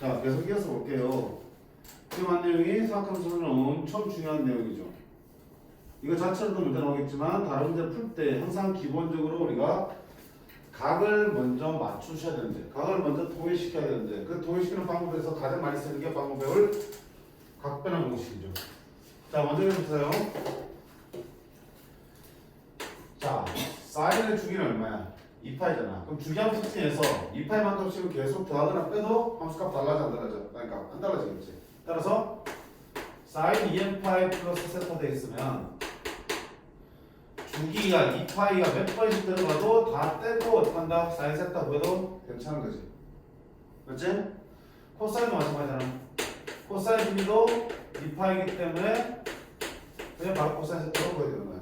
자, 계속 이어서 볼게요. 지금 한 내용이 사각함수는 엄청 중요한 내용이죠. 이거 자체로도 문제 나오겠지만 다른 문제 풀 때 항상 기본적으로 우리가 각을 먼저 맞추셔야 되는데, 각을 먼저 도회시켜야 되는데, 그 도회시키는 방법에서 가장 많이 쓰는 게 방금 배울 각변환 공식이죠. 자, 먼저 해보세요. 자, 사인의 주기는 얼마야? 2파이잖아. 그럼 주기함수 중에서 2파이만큼씩은 계속 더하거나 빼도 함수값 달라져 안 달라져? 그러니까 안 달라지겠지. 따라서 사인 2n파이 플러스 세타 돼 있으면 주기가 2파이가 몇 번씩 들어가도 다 떼고 어떻게 한다? 사인 세타 구해도 괜찮은 거지. 그렇지? 코사인도 마찬가지잖아. 코사인 주기도 2파이기 때문에 그냥 바로 코사인 세타로 구해야 되는 거야.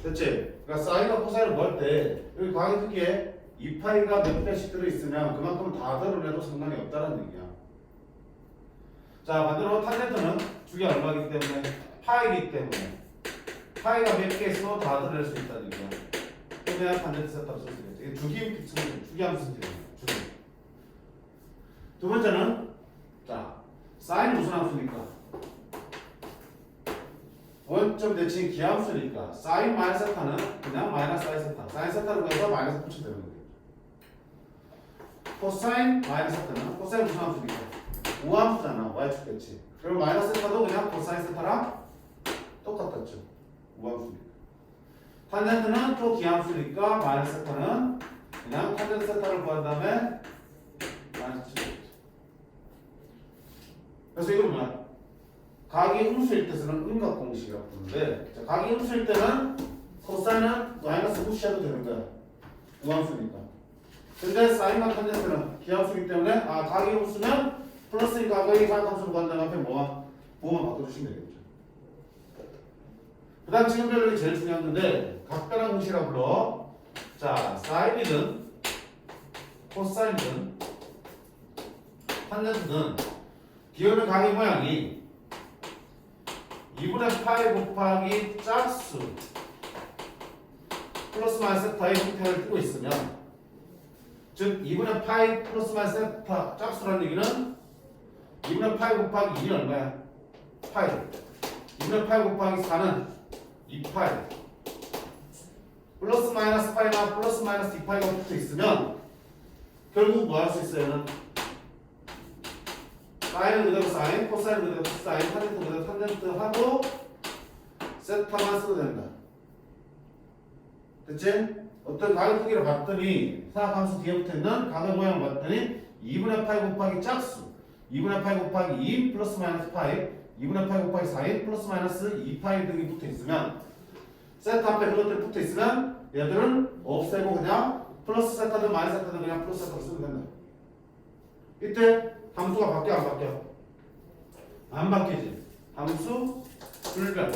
됐지? 그러니까 사인과 코사인을 구할 때 여기 각의 크기에 2파이가 몇 배씩 들어있으면 그만큼 다 드러내도 상관이 없다는 얘기야. 자, 반대로 탄젠트는 주기가 얼마이기 때문에 파이기 때문에 파이가 몇 개 있어도 다 드러낼 수 있다는 얘기야. 그래야 탄젠트 세타로 쓸 수 있겠지. 이게 주기함수 선택이야. 주기. 두 번째는 자, 사인이 무슨 함수니까? 원점 대칭 기함수니까 사인 마이너스 세타는 그냥 마이너스 사인 세타, 사인 세타를 구해서 마이너스 붙이면 되는 거예요. 코사인 마이너스 세타는 코사인 무슨 함수니까 우함수잖아. y축 대칭. 그럼 마이너스 세타도 그냥 코사인 세타랑 똑같았죠. 우함수니까. 탄젠트는 또 기함수니까 마이너스 세타는 그냥 탄젠트 세타를 구한 다음에 마이너스 치겠죠. 그래서 이건 뭐야? 각이 음수일 때 쓰는 음각 공식이라고 부르는데, 자, 각이 음수일 때는 코사인은 마이너스 무시해도 되는 거야. 우함수니까. 근데 사인과 탄젠트는 기함수이기 때문에 각이 음수면 플러스니까 각의 사각함수로 간다면 앞에 뭐와 부호만 바꿔주시면 되겠죠. 그 다음 지금 별로 제일 중요한 건데 각변환 공식이라고 불러. 자, 사인이든 코사인이든 탄젠트든 기울는 각의 모양이 2분의 파이 곱하기 짝수 플러스 마이너스 세타의 형태를 띠고 있으면, 즉 2분의 파이 플러스 마이너스 세타 짝수라는 얘기는 2분의 파이 곱하기 2는 얼마야? 파이. 2분의 파이 곱하기 4는 2파이. 플러스 마이너스 파이나 플러스 마이너스 2파이가 붙어 있으면 결국 뭐 할 수 있어요? 얘는 사인은 그대로 사인, 코사인은 그대로 코사인, 탄젠트 그대로 탄젠트 하고 세타만 써도 된다. 됐지? 어떤 각의 크기를 봤더니 사각함수 뒤에 붙어있는 각의 모양을 봤더니 2분의 파이 곱하기 짝수 2분의 파이 곱하기 2 플러스 마이너스 파이 2분의 파이 곱하기 4인 플러스 마이너스 2파이 등이 붙어있으면 세타 앞에 그것들이 붙어있으면 얘들은 없애고 그냥 플러스 세타든 마이너스 세타든 그냥 플러스 세타로 쓰면 된다. 이때 함수가 바뀌어 안 바뀌어? 안 바뀌지. 함수 불변.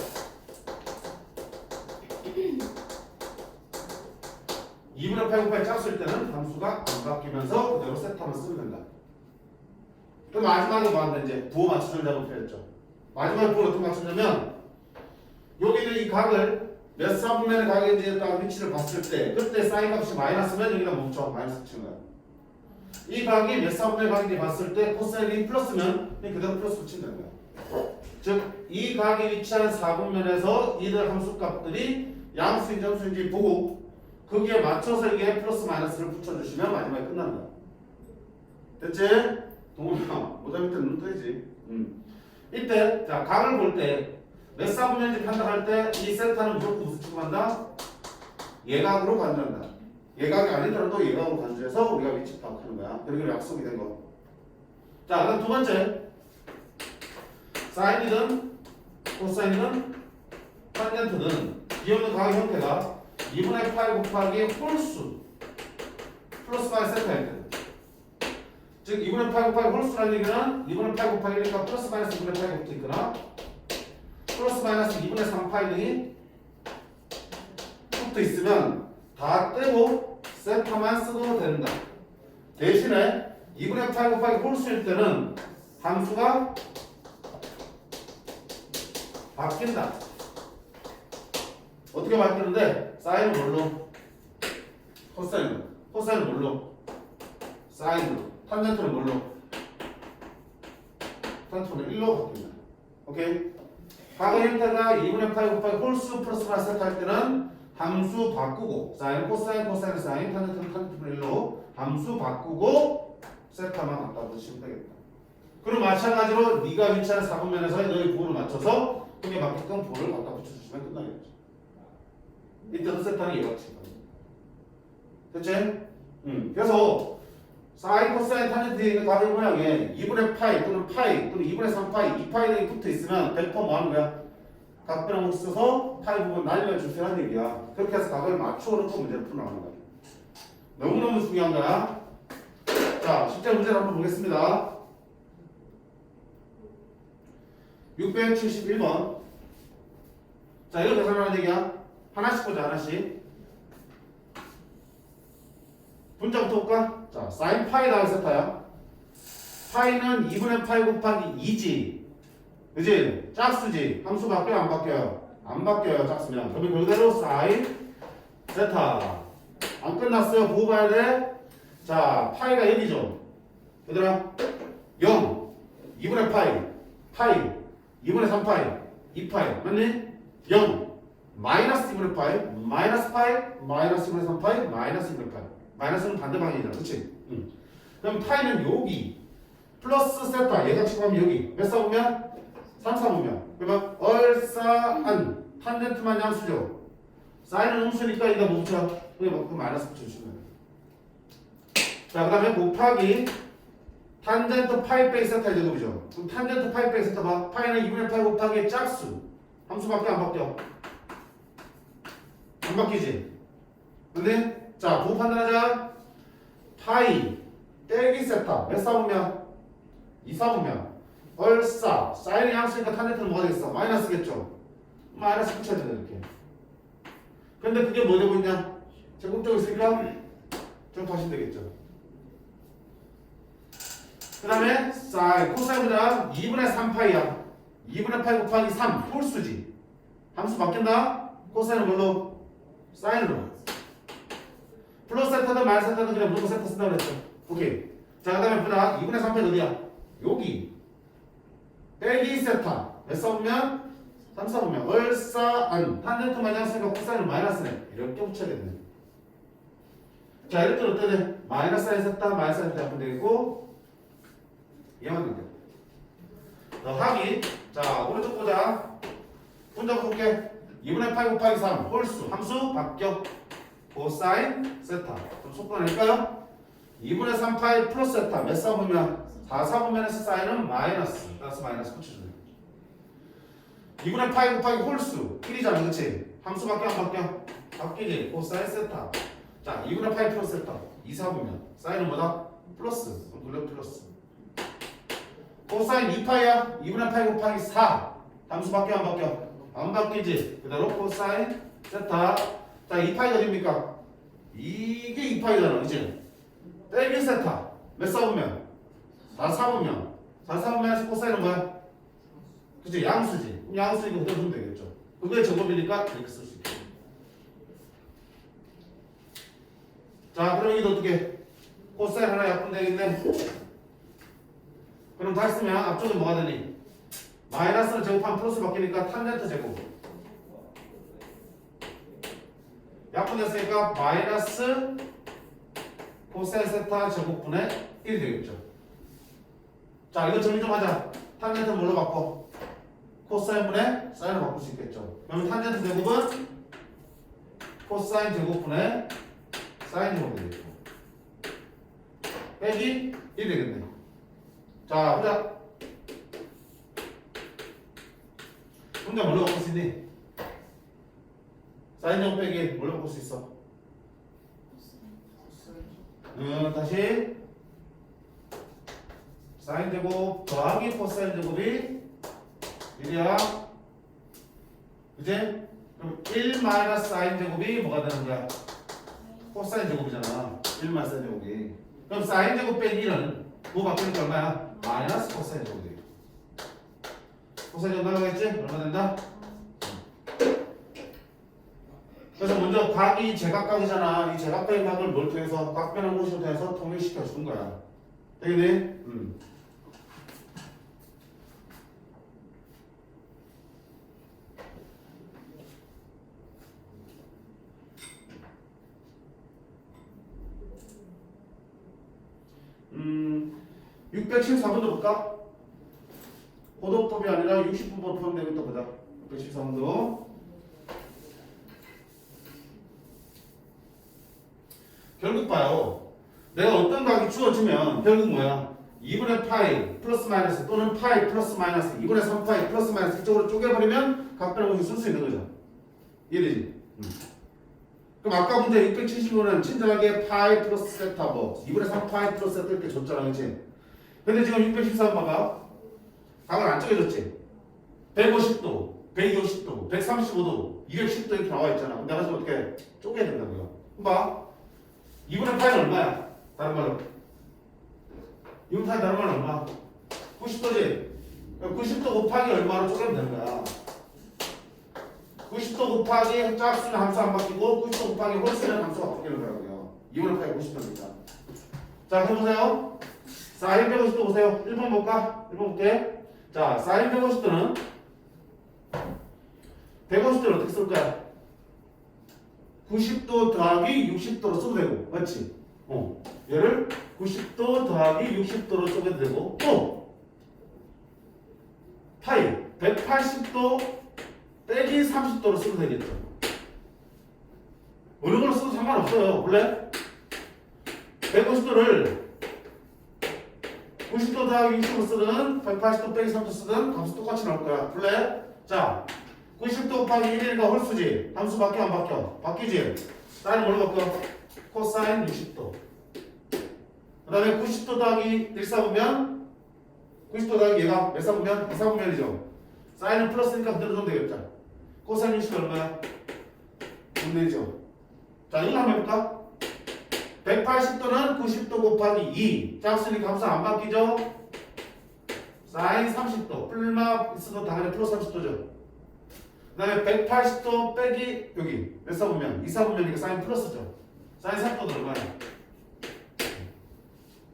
(2분의 8 곱하기) 짝수일 때는 함수가 안 바뀌면서 그대로 세타만 쓰면 된다. 그럼 마지막에 뭐 한다? 이제 부호 맞추는 작업을 했죠. 마지막에 부호를 어떻게 맞추냐면 여기는 이 각을 몇 사분면의 각인지에 따라 위치를 봤을 때 그때 사인 값이 마이너스면 여기다 멈춰. 마이너스 치는 거야. 이 각이 몇 사분의 각인지 봤을 때 코사인이 플러스면 그대로 플러스 붙이면 되는 거야. 즉 이 각이 위치한 4분면에서 이들 함수값들이 양수인지 함수인지 보고 거기에 맞춰서 이게 플러스 마이너스를 붙여주시면 마지막에 끝나는 거야. 됐지? 동훈아 모자 밑에 눈 뜨이지? 이때 자 각을 볼 때 몇 사분면인지 판단할 때 이 세타는 무조건 무슨 취급한다? 예각으로 간주한다. 예각이 아니더라도 예각으로 간주해서 우리가 위치 파악하는 거야. 여기로 약속이 된 거. 자, 그럼 두 번째. 사인이든 코사인이든 탄젠트든 기울는 각의 형태가 2분의 파이 곱하기 홀수 플러스 마이너스 세타일 때. 즉 2분의 파이 곱하기 홀수라는 얘기는 2분의 파이 곱하기니까 플러스 마이너스 2분의 파이가 붙어 있거나 플러스 마이너스 2분의 3파이 등이 붙어 있으면 다 떼고 세타만 써도 된다. 대신에 2분의 파이 곱하기 홀수일 때는 함수가 바뀐다. 어떻게 바뀌는데? 사인은 뭘로? 코사인은 뭘로? 사인으로. 탄젠트는 뭘로? 탄젠트는 1로 바뀝니다. 오케이? 과거 형태가 2분의 파이 곱하기 홀수 플러스 마이너스 할 때는 함수 바꾸고 사인, 코사인, 코사인, 사인, 탄젠트는 탄젠트는 1로 함수 바꾸고 세타만 갖다 붙이면 되겠다. 그리고 마찬가지로 네가 위치하는 4분면에서 너의 부호를 맞춰서 그게 맞게끔 부호를 갖다 붙여주시면 끝나겠죠. 이때도 세타는 얘가 치고 됐지? 그래서 사인, 코사인, 탄젠트에 있는 가변 모양에 2분의 파이 또는 파이 또는 2분의 3파이 2파이들이 붙어 있으면 100% 뭐 하는 거야? 각변을 써서 파이 부분 날려주세요 하는 얘기야. 그렇게 해서 각을 맞춰놓고 문제를 풀어나가는 거야. 너무너무 중요한 거야. 자, 실제 문제를 한번 보겠습니다. 671번. 자, 이거 계산하는 얘기야. 하나씩 보자, 하나씩. 분자부터 볼까? 자, 사인 파이 나올 세타야. 파이는 2분의 파이 곱하기 2지. 그지? 짝수지. 함수 바뀌어요? 안 바뀌어요? 안 바뀌어요, 짝수면. 그러면 그대로 사인 세타. 안 끝났어요. 보고 봐야 돼. 자, 파이가 여기죠. 얘들아, 0. 2분의 파이. 2분의 3파이. 2파이. 맞니? 0. 마이너스 2분의 파이. 마이너스 파이. 마이너스 2분의 3파이. 마이너스 2분의 파이. 마이너스는 반대 방향이잖아. 그치? 그럼 파이는 여기. 플러스 세타. 얘가 치고하면 여기. 몇 사보면? 3, 4보면. 그러면 얼싸안. 탄젠트만 양수죠. 사인은 음수니까 이거 뭐 붙여? 그 마이너스 붙여주시면 돼요. 자, 그 다음에 곱하기 탄젠트 파이 빼기 세타의 제곱이죠. 그럼 탄젠트 파이 빼기 세타 봐. 파이는 2분의 파이 곱하기 짝수. 함수 바뀌어 안 바뀌어? 안 바뀌지? 근데 자, 부호 판단하자. 파이 빼기 세타 몇 사보면? 2 사보면 얼싸 사인의 양수니까 탄젠트는 뭐가 되겠어? 마이너스겠죠? 마이너스 붙여야 된다 이렇게. 근데 그게 뭐 되고 있냐? 제곱되고 있으니까 제곱하시면 되겠죠. 그 다음에 사인 코사인보다 2분의 3파이야. 2분의 파이 곱하기 3 홀수지. 함수 바뀐다. 코사인은 뭘로? 사인으로. 플러스 세타든 마이너스 세타든 그냥 무조건 세타 쓴다고 그랬죠. 오케이. 자, 그 다음에 보다 2분의 3파이 어디야? 여기. 빼기 세타. 몇 써보면? 3 써보면 얼싸안. 탄젠트 마이너스니까 코사인은 마이너스네. 이렇게 붙여야겠네. 자, 이럴 때는 어떻게 돼? 마이너스 사인 세타, 마이너스 사인 세타 하면 되겠고 이해하면 돼요. 더하기. 자, 오른쪽 보자. 분자 볼게. 2분의 파이 곱하기 3 홀수. 함수 바뀌어. 코사인 세타. 좀 속도 낼까요? 2분의 3파이 플러스 세타. 몇 사보면? 4 사보면 사인은 마이너스. 따라서 마이너스 붙여주네. 2분의 파이 곱하기 홀수. 1이잖아. 그치? 함수 바뀌어 안 바뀌어? 바뀌지. 코사인 세타. 자, 2분의 파이 플러스 세타. 2 사보면 사인은 뭐다? 플러스. 물론 플러스. 코사인 2파이야. 2분의 파이 곱하기 4. 함수 바뀌어 안 바뀌어? 안 바뀌지. 그대로 코사인 세타. 자, 2파이가 어딥니까? 이게 2파이잖아. 그치? 빼기 세타. 몇 사보면? 4 사보면. 4 사보면 코사인은 뭐야? 그치? 양수지. 양수니까 그대로 쓰면 되겠죠. 그게 제곱이니까 이렇게 쓸 수 있게. 자, 그럼 이게 어떻게? 코사인 하나 약분 되겠네. 그럼 다시 쓰면 앞쪽에 뭐가 되니? 마이너스를 제곱하면 플러스 바뀌니까 탄젠트 제곱. 약분됐으니까 마이너스 코사인 세타 제곱분의 1이 되겠죠. 자, 이거 정리 좀 하자. 탄젠트 뭘로 바꿔? 코사인분의 사인을 바꿀 수 있겠죠. 그러면 탄젠트 제곱은 코사인 제곱분의 사인 제곱이 되겠고 빼기 1이 되겠네. 자, 보자. 혼자 뭘로 바꿀 수 있니? 사인 제곱 빼기 뭘로 바꿀 수 있어? 다시 사인 제곱 더하기 코사인 제곱이 1이야. 그치? 그럼 1 마이너스 사인 제곱이 뭐가 되는 거야? 코사인 제곱이잖아. 1 마이너스 사인 제곱이. 그럼 사인 제곱 빼기 1은 뭐 바꾸니까 얼마야? 마이너스 코사인 제곱이 되겠다. 코사인 제곱 나가겠지? 얼마 된다? 그래서 먼저 각이 제각각이잖아. 이 제각각의 각을 뭘 통해서? 각변한 공식을 통해서 통일시켜 준 거야. 되겠니? 674번도 볼까? 고도법이 아니라 60분법 푸는 내용부터 보자. 673번도. 결국 봐요. 내가 어떤 각이 주어지면 결국 뭐야? 2분의 파이 플러스 마이너스 또는 파이 플러스 마이너스 2분의 3파이 플러스 마이너스 이쪽으로 쪼개버리면 각별한 것을 쓸 수 있는 거죠. 이해되지? 그럼 아까 문제 675는 친절하게 파이 플러스 세타고 2분의 3파이 플러스 세타 이렇게 줬잖아, 그치? 근데 지금 614번 봐봐. 각을 안 쪼개줬지? 150도, 120도, 135도, 210도 이렇게 나와 있잖아. 근데 가서 어떻게 쪼개야 된다고요? 그럼 봐. 2분의 파이는 얼마야? 다른 말로 2분의 파이 다른 말은 얼마? 90도지? 90도 곱하기 얼마로 쪼개면 되는 거야. 90도 곱하기 짝수는 함수 안 바뀌고 90도 곱하기 홀수는 함수가 바뀌는 거라고요. 2분의 파이 90도니까. 자, 그럼 보세요. 사인 150도 보세요. 1번 볼까? 1번 볼게. 자, 사인 150도는 150도를 어떻게 쓸 거야? 90도 더하기 60도로 써도 되고, 맞지? 얘를 90도 더하기 60도로 쪼개도 되고, 또 파이 180도 빼기 30도로 써도 되겠죠. 어느 걸로 써도 상관없어요. 원래 150도를 90도 더하기 60도 쓰든 180도 빼기 30도 쓰든 함수 똑같이 나올 거야. 원래 자 90도 곱하기 1이니까 홀수지. 함수 바뀌어 안 바뀌어? 바뀌지? 사인 뭘로 바뀌어? 코사인 60도. 그 다음에 90도 더하기 1 4보면 90도 더하기 얘가 몇 4보면? 2 4보면이죠. 사인은 플러스니까 그대로 넣으면 되겠죠. 코사인 60도 얼마야? 6내죠. 자 이거 한번 해볼까? 180도는 90도 곱하기 2 짝수니까 함수 안 바뀌죠? 사인 30도 뿔마 있어도 당연히 플러스 30도죠. 그 다음에 180도 빼기 여기 몇 사보면? 2 사보면이니까 사인 플러스죠. 사인 30도는 얼마야?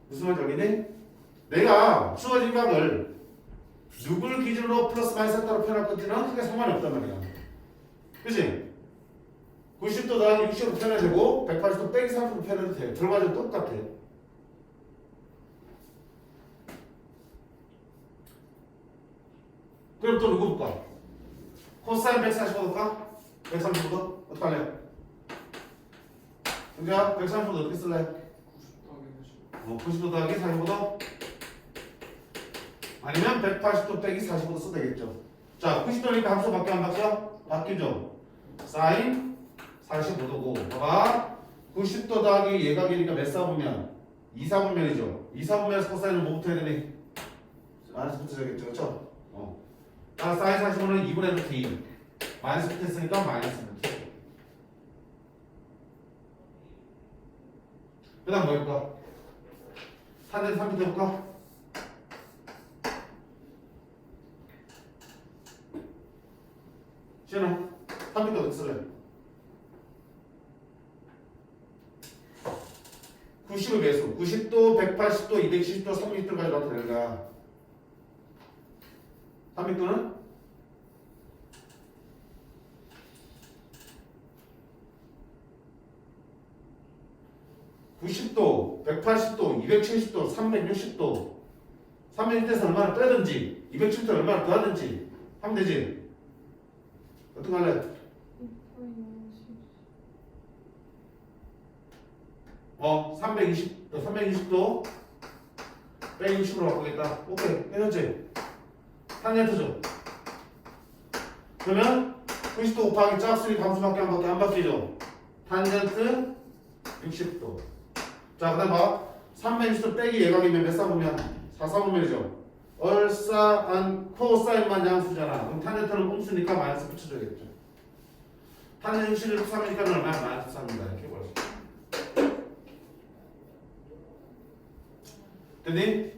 무슨 말인지 알겠니? 내가 주어진 각을 누굴 기준으로 플러스 마이너스 따로 표현할 건지는 크게 상관이 없단 말이야. 그치? 90도 더하기 60도 표현해도 되고 180도 빼기 30도 표현해도 돼. 결과적으로 똑같아. 그럼 또 누구 볼까? 코사인 145도 볼까? 135도? 어떻게 할래? 그러니까 135도 어떻게 쓸래? 90도 더하기 45도? 아니면 180도 빼기 45도 써도 되겠죠. 자, 90도니까 함수 바뀌어 안 바뀌어? 바뀌죠. 사인 45도고 봐봐 90도 더하기 예각이니까 몇 사보면? 2 사분면이죠. 2 사분면에서 코사인은 뭐부터 해야 되니? 마이너스 붙여야겠죠. 그쵸? 따라 사인 45는 2분의 루트 2 마이너스 붙였으니까 마이너스 루트 2. 그 다음 뭐 해볼까? 탄젠트 3m 해볼까? 시연아 3m 어떻게 쓸래? 90의 배수 90도, 180도, 270도, 360도까지 넣어도 되는 거야. 300도는? (90도) 180도, 270도, 360도 360도에서 얼마나 빼든지 270도 얼마나 더하든지 하면 되지. 어떻게 할래? 320도 빼기 60으로 바꾸겠다. 오케이 해줬지? 탄젠트죠. 그러면 90도 곱하기 짝수니 감수밖에 안 바뀌죠. 탄젠트 60도. 자, 그 다음 봐. 360도 빼기 예각이면 몇 사보면? 4 사보면이죠. 얼싸한 코사인만 양수잖아. 그럼 탄젠트는 꼼수니까 마이너스 붙여줘야겠죠. 탄젠트 60을 3이니까 얼마야? 마이너스 3입니다. 이렇게 벌써. 됐니?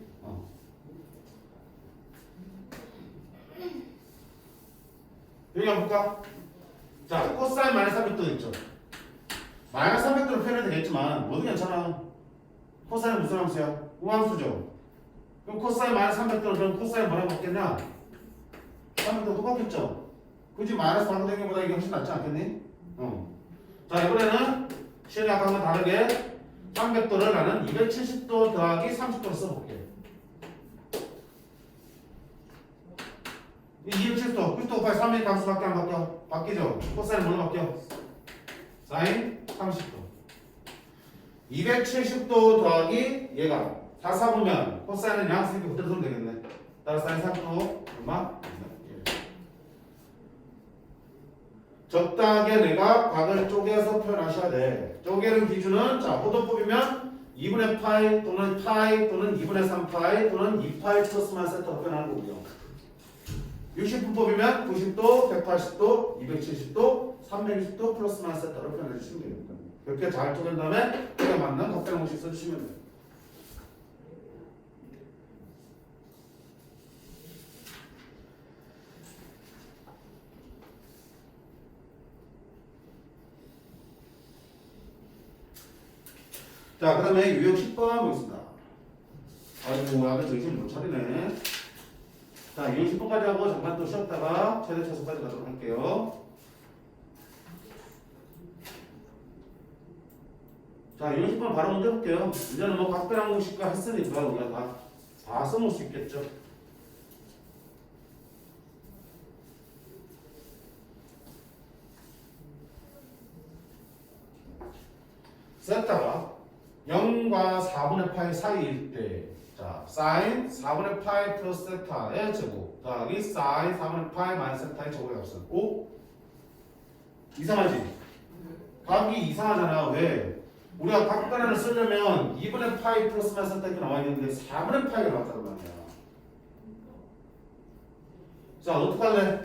여기 한번 볼까? 자, 코사인 마이너스 300도 있죠. 마이너스 300도로 표현해도 되겠지만 뭐든 괜찮아. 코사인 무슨 함수야? 우함수죠. 그럼 코사인 마이너스 300도는 그럼 코사인 뭐라고 했겠냐? 300도 똑같겠죠? 그지? 마이너스 방정된 것보다 이게 훨씬 낫지 않겠니? 자, 이번에는 시험이 아까 한 다르게 300도를 나는 270도 더하기 30도를 써볼게. 이 270도, 90도 곱하기 300 값수밖에 안 바뀌어. 바뀌죠? 코사인 뭘로 바뀌어? 사인 30도. 270도 더하기 얘가 4, 4보면 코사인은 양수니까 그대로 쓰면 되겠네. 따라서 사인 30도 얼마? 적당하게 내가 각을 쪼개서 표현하셔야 돼. 쪼개는 기준은 자 호도법이면 2분의 파이 또는 파이 또는 2분의 3파이 또는 2파이 플러스만 세트로 표현하는 거고요. 60분법이면 90도, 180도, 270도, 360도 플러스만 세트로 표현해 주시면 됩니다. 그렇게 잘 쪼갠 다음에 그에 맞는 각별 공식 써주시면 돼요. 자, 그 다음에 유형 10번 보겠습니다. 아이고, 아들 정신 못 차리네. 자, 유형 10번까지 하고 잠깐 또 쉬었다가 최대 차수까지 가도록 할게요. 자, 유형 10번 바로 먼저 해볼게요. 이제는 뭐 각별한 공식과 했으니까 우리가 다 써놓을 수 있겠죠. 세타가 0과 4분의 파이 사이일 때, 자, 사인 4분의 파이 플러스 세타의 제곱 더하기 사인 4분의 파이 마이너스 세타의 제곱의 값은 오? 이상하지? 각이 이상하잖아. 왜? 우리가 각변환을 쓰려면 2분의 파이 플러스 마이너스 세타 이렇게 나와 있는데 4분의 파이가 나왔단 말이야. 자, 어떡할래?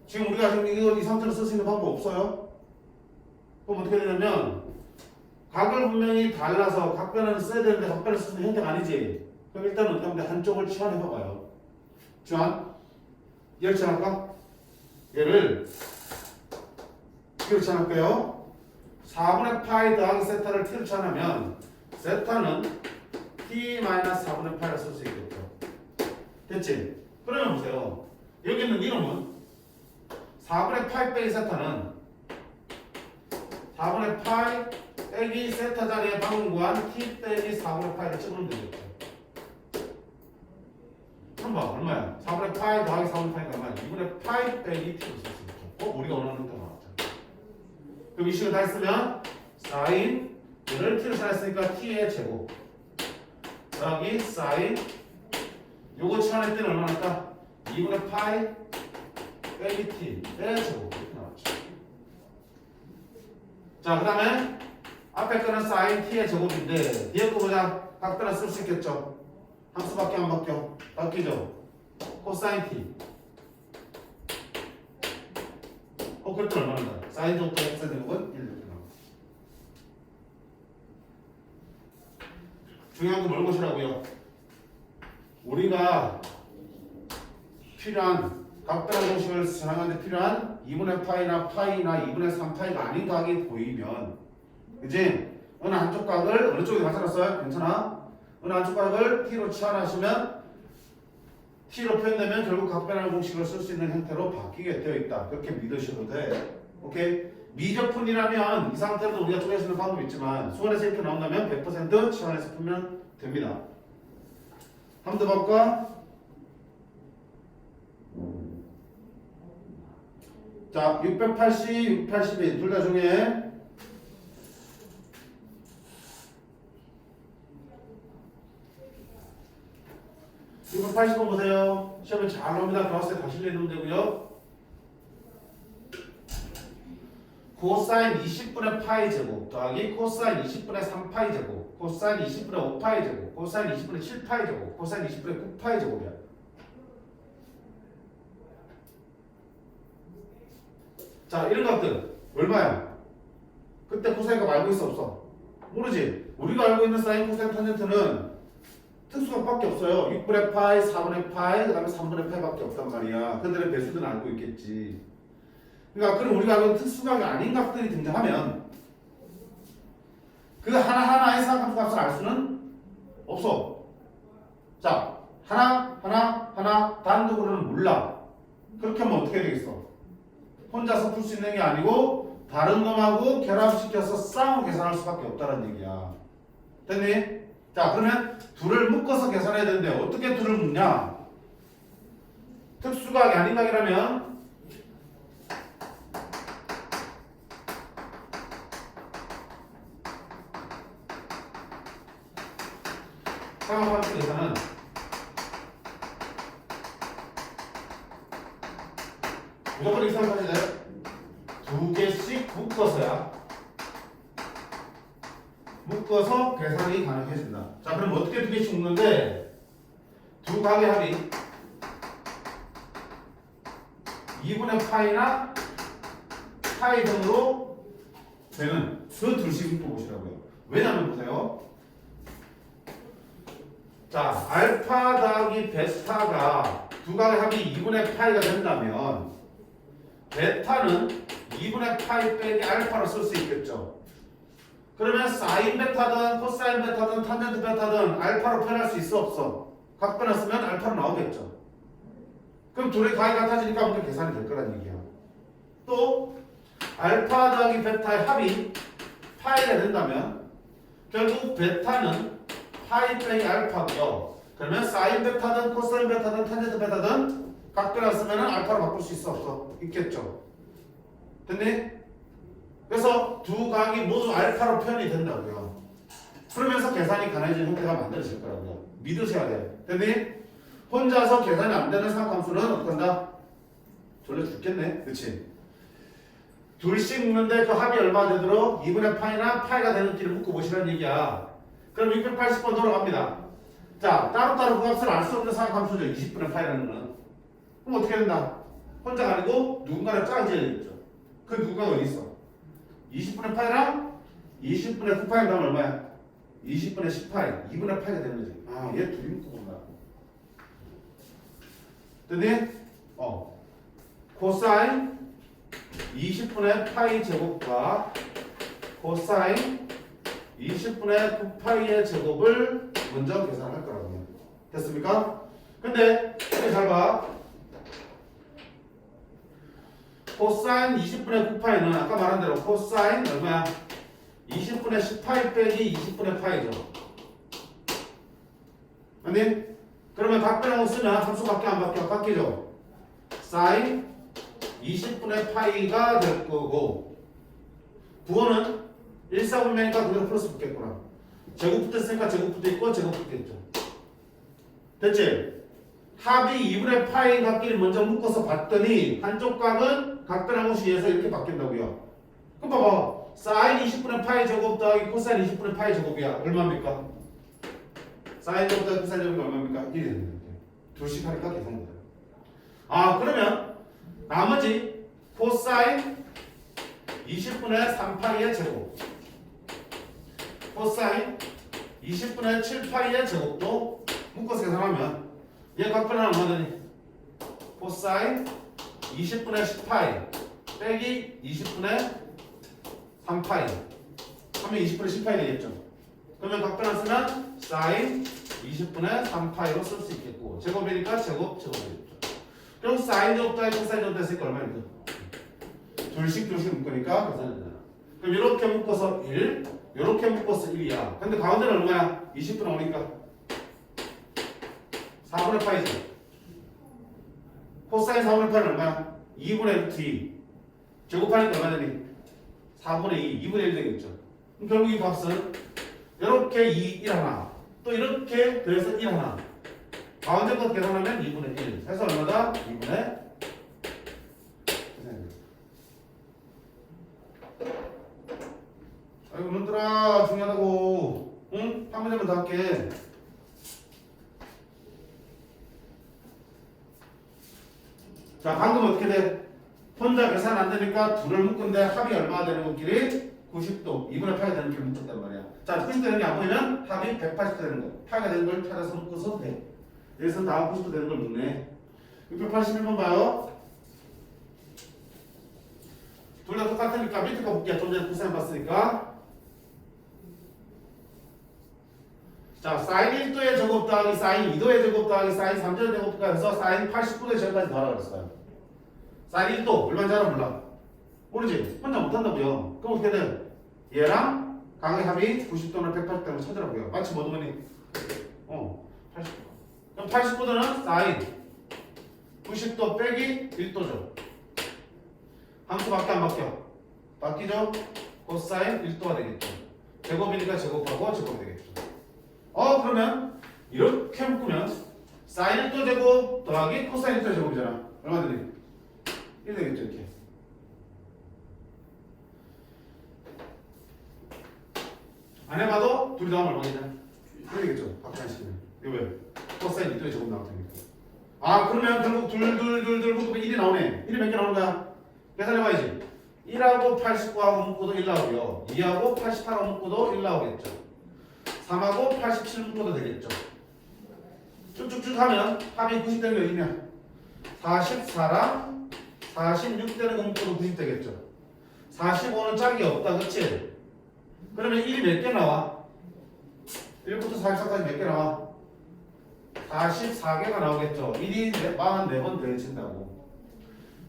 지금 우리가 지금 이거 이 상태로 쓸 수 있는 방법 없어요? 그럼 어떻게 되냐면 각을 분명히 달라서 각변환을 써야 되는데 각변을 쓰는 형태가 아니지. 그럼 일단 어떻게 하면 한쪽을 치환해봐봐요. 치환? 얘를 치환할까? 얘를 t로 치환할게요. 4분의 파이 더하기 세타를 t로 치환하면 세타는 t-4분의 파이를 쓸 수 있겠죠. 됐지? 그러면 보세요. 여기 있는 이놈은 4분의 파이 빼기 세타는 4분의 파이 빼기 세타 자리에 방금 구한 t 빼기 4분의 파이를 찍으면 되겠죠. 그럼 봐, 얼마야? 4분의 파이 더하기 4분의 파이가 얼마야? 2분의 파이 빼기 t로 쓸 수 있죠. 우리가 원하는 형태가 나왔잖아. 그럼 이 식을 다 했으면 사인 얘를 t로 잘했으니까 t의 제곱 더하기 사인 요거 치환할 때는 얼마 나왔다? 2분의 파이 빼기 t의 제곱 이렇게 나왔죠. 자, 그 다음에 앞에 거는 사인 t의 제곱인데 뒤에 거 보자. 각별한 쓸 수 있겠죠. 함수밖에 안 바뀌어. 바뀌죠. 코사인 t. 그랬더니 얼마나 나? 사인 제곱과 코사인 제곱은 1 이렇게 나와. 중요한 건 뭘 보시라고요? 우리가 필요한 각별한 공식을 사용하는데 필요한 2분의 파이나 파이나 2분의 3파이가 아닌 각이 보이면, 그지? 어느 한쪽 각을 어느 쪽에 맞춰놨어요? 괜찮아? 어느 한쪽 각을 t로 치환하시면 t로 표현되면 결국 각별한 공식을 쓸 수 있는 형태로 바뀌게 되어 있다. 그렇게 믿으셔도 돼. 오케이? 미적분이라면 이 상태로도 우리가 쪼갤 수 있는 방법이 있지만 수원에서 이렇게 나온다면 100% 치환해서 풀면 됩니다. 한 번 더 볼까? 자, 680, 681 둘 다 중에 680번 보세요. 시험에 잘 나옵니다. 나왔을 때 다시 내놓으면 되고요. 코사인 20분의 파이 제곱 더하기 코사인 20분의 3파이 제곱 코사인 20분의 5파이 제곱 코사인 20분의 7파이 제곱 코사인 20분의 9파이 제곱이야. 자, 이런 것들 얼마야? 그때 코사인값 알고 있어 없어? 모르지? 우리가 알고 있는 사인 코사인 탄젠트는 특수값밖에 없어요. 6분의 파이, 4분의 파이, 그 다음에 3분의 파이밖에 없단 말이야. 그들의 배수는 알고 있겠지. 그러니까 그럼 우리가 알고 있는 특수각이 아닌 각들이 등장하면 그 하나하나의 사각함수 값을 알 수는 없어. 자, 하나 단독으로는 몰라. 그렇게 하면 어떻게 되겠어? 혼자서 풀 수 있는 게 아니고 다른 놈하고 결합시켜서 쌍으로 계산할 수밖에 없다는 얘기야. 됐니? 자, 그러면 둘을 묶어서 계산해야 되는데 어떻게 둘을 묶냐? 특수각이 아닌 각이라면 사각함수 계산은 무조건 이렇게 생각하셔야 돼. 두 개씩 묶어서야. 묶어서 계산이 가능해진다. 자, 그럼 어떻게 두 개씩 묶는데 두 각의 합이 2분의 파이나 파이 등으로 되는 그 둘씩 묶어보시라고요. 왜냐면 보세요. 자, 알파 더하기 베타가 두 각의 합이 2분의 파이가 된다면 베타는 2분의 파이 빼기 알파로 쓸 수 있겠죠. 그러면 사인 베타든 코사인 베타든 탄젠트 베타든 알파로 표현할 수 있어 없어? 각변을 쓰면 알파로 나오겠죠. 그럼 둘의 각이 같아지니까 먼저 계산이 될 거란 얘기야. 또 알파 더하기 베타의 합이 파이가 된다면 결국 베타는 파이 빼기 알파고요. 그러면 사인 베타든 코사인 베타든 탄젠트 베타든 각변을 쓰면 알파로 바꿀 수 있어 없어? 있겠죠. 됐니? 그래서 두 각이 모두 알파로 표현이 된다고요. 그러면서 계산이 가능해지는 형태가 만들어질 거라고요. 믿으셔야 돼. 됐니? 혼자서 계산이 안 되는 사각함수는 어떻게 한다? 졸려 죽겠네. 그치? 둘씩 묶는데 그 합이 얼마 되도록 2분의 파이나 파이가 되는 길을 묶어보시라는 얘기야. 그럼 680번 돌아갑니다. 자, 따로따로 그 값을 알 수 없는 사각함수죠. 20분의 파이라는 거는. 그럼 어떻게 된다? 혼자가 아니고 누군가를 짜줘야 되겠죠. 그 누군가가 어디 있어? 20분의 파이랑 20분의 9파이 하면 얼마야? 20분의 10파이, 2분의 파이가 되는 거지. 아, 얘 둘이 묶어본다. 됐니? 코사인 20분의 파이 제곱과 코사인 20분의 9파이의 제곱을 먼저 계산할 거라고요. 됐습니까? 근데 잘 봐. 코사인 20분의 9파이는 아까 말한 대로 코사인 얼마야? 20분의 10파이 빼기 20분의 파이죠. 아니? 그러면 각변하고 쓰면 함수 바뀌어 안 바뀌어? 바뀌죠. 사인 20분의 파이가 될 거고 부호는 1사분면이니까 그대로 플러스 붙겠구나. 제곱 붙었으니까 제곱 붙어 있고 제곱 붙어 있죠. 됐지? 합이 2분의 파이 각끼리 먼저 묶어서 봤더니 한쪽 각은 각변하고 시에서 이렇게 바뀐다고요. 그럼 봐봐. 사인 20분의 파이 제곱 더하기 코사인 20분의 파이 제곱이야. 얼마입니까? 사인 제곱 더하기 코사인 제곱이 얼마입니까? 1이 되는 거예요. 둘씩 하니까 계산이 돼요. 아, 그러면 나머지 코사인 20분의 3파이의 제곱 코사인 20분의 7파이의 제곱도 묶어서 계산하면 얘 각변하면 얼마 되니? 코사인 20분의 10파이 빼기 20분의 3파이 하면 20분의 10파이 되겠죠. 그러면 각변을 쓰면 사인 20분의 3파이로 쓸 수 있겠고 제곱이니까 제곱 되겠죠. 그럼 사인 제곱 더하기 코사인 제곱 됐으니까 얼마입니까? 둘씩 묶으니까 계산이 되잖아. 그럼 이렇게 묶어서 1 이렇게 묶어서 1이야. 근데 가운데는 얼마야? 20분 오니까 4분의 파이지. 코사인 4분의 파이는 얼마야? 2분의 루트 제곱하니까 얼마 되니? 4분의 2, 2분의 1 되겠죠. 그럼 결국 이 값은 이렇게 2, 1 하나 또 이렇게 그래서 1 하나 가운데 것 계산하면 2분의 1 해서 얼마다? 2분의 아이고 놈들아 중요하다고. 응? 한 문제만 더 할게. 자, 방금 어떻게 돼? 혼자 계산 안 되니까 둘을 묶은데 합이 얼마나 되는 것끼리? 90도 2분의 파이 되는 길을 묶었단 말이야. 자, 90도 되는 게 안 보이면 합이 180도 되는 거. 파이가 되는 걸 찾아서 묶어서 돼. 여기서 다음 90도 되는 걸 묶네. 681번 봐요. 둘 다 똑같으니까 밑에 거 볼게요. 좀 전에 코사인 봤으니까 자, 사인 1도의 제곱 더하기 사인 2도의 제곱 더하기 사인 3도의 제곱 해서 사인 89도의 제곱까지 더하라고 그랬어요. 사인 1도 얼마인지 알아 몰라? 모르지? 혼자 못한다고요. 그럼 어떻게 돼? 얘랑 각의 합이 90도나 180도를 찾으라고요. 마치 뭐 도면이 80도. 그럼 89도는 사인 90도 빼기 1도죠. 함수밖에 안 바뀌어. 바뀌죠? 코사인 1도가 되겠죠. 제곱이니까 제곱하고 제곱이 되겠죠. 그러면 이렇게 묶으면 사인 1도 제곱 더하기 코사인 1도 제곱이잖아. 얼마 되니? 1 되겠죠 이렇게. 안 해봐도 둘이 더하면 얼마겠냐? 1 되겠죠. 박찬식은. 이거 왜? 코사인 1도의 제곱 나올 테니까. 그러면 결국 둘 묶으면 1이 나오네. 1이 몇 개 나오는 거야? 계산해봐야지. 1하고 89하고 묶어도 1 나오고요. 2하고 88하고 묶어도 1 나오겠죠. 3하고 87 묶어도 되겠죠. 쭉쭉쭉 하면 합이 90 되는 게 어디냐? 44랑 46 되는 거 묶어도 90 되겠죠. 45는 짝이 없다, 그치? 그러면 1이 몇 개 나와? 1부터 44까지 몇 개 나와? 44개가 나오겠죠. 1이 44번 더해진다고.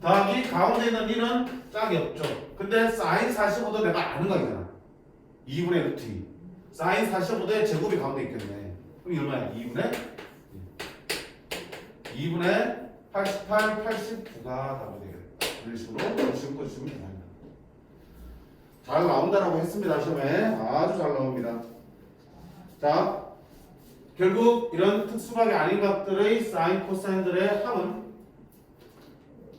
더하기 가운데 있는 1은 짝이 없죠. 근데 사인 45도 내가 아는 거 아니잖아. 2분의 루트 2. 사인 45도의 제곱이 가운데 있겠네. 그럼 이 얼마야? 2분의 88, 89가 답이 되겠다. 이런 식으로 짚어주시면 됩니다. 잘 나온다라고 했습니다. 시험에 아주 잘 나옵니다. 자, 결국 이런 특수각이 아닌 것들의 사인, 코사인들의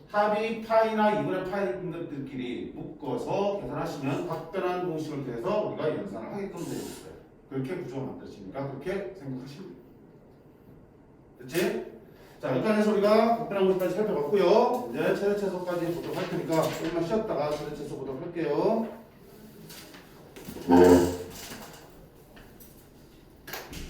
합이 파이나 2분의 파이인 것들끼리 묶어서 계산하시면 각별한 공식을 통해서 우리가 연산을 하게끔 되어 있어요. 그렇게 구조가 만들어지니까 그렇게 생각하시면 돼요. 됐지? 자, 일단 해서 우리가 각별한 공식까지 살펴봤고요. 이제 최대 최소까지 보도록 할 테니까 조금만 쉬었다가 최대 최소 보도록 할게요.